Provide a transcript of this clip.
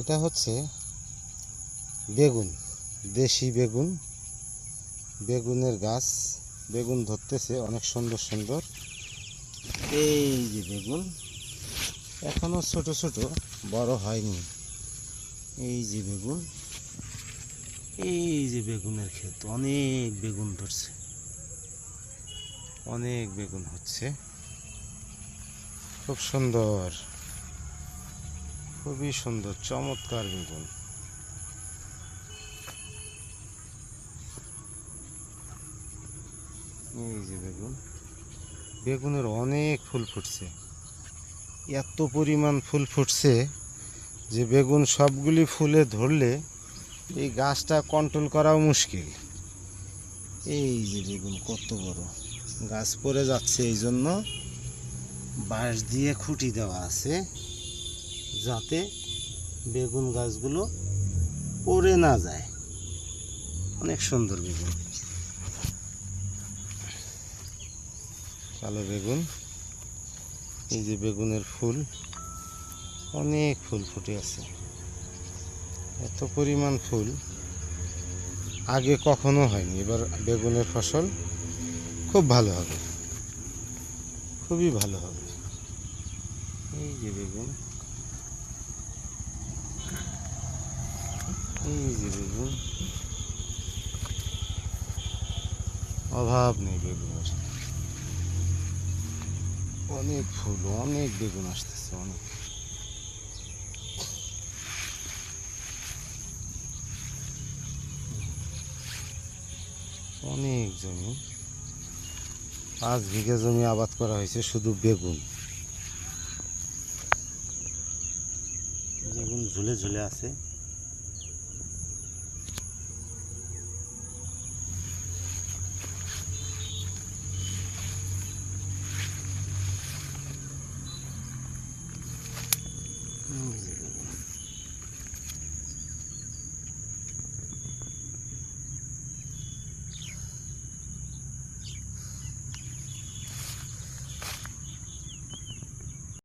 এটা হচ্ছে বেগুন, দেশি বেগুন, বেগুনের গাছ। বেগুন ধরতেছে অনেক সুন্দর সুন্দর। এই যে বেগুন, এখনো ছোট ছোট, বড় হয়নি। এই যে বেগুন, এই যে বেগুনের ক্ষেত, অনেক বেগুন ধরছে, অনেক বেগুন হচ্ছে, খুব সুন্দর, খুবই সুন্দর, চমৎকার বেগুন। এই যে বেগুন, বেগুনের অনেক ফুল ফুটছে, এত পরিমাণ ফুল ফুটছে যে বেগুন সবগুলি ফুলে ধরলে এই গাছটা কন্ট্রোল করাও মুশকিল। এই যে বেগুন কত বড়, গাছ পড়ে যাচ্ছে, এই জন্য বাঁশ দিয়ে খুঁটি দেওয়া আছে যাতে বেগুন গাছগুলো পড়ে না যায়। অনেক সুন্দর বেগুন, কালো বেগুন। এই যে বেগুনের ফুল, অনেক ফুল ফুটে আছে, এত পরিমাণ ফুল আগে কখনো হয়নি। এবার বেগুনের ফসল খুব ভালো হবে, খুবই ভালো হবে। এই যে বেগুন, এই যে বেগুন, অভাব নেই বেগুনের, অনেক ফুল, অনেক বেগুন আসতেছে, অনেক। অনেক জমি, 5 বিঘা জমি আবাদ করা হয়েছে শুধু বেগুন। বেগুন ঝুলে ঝুলে আছে। এই যে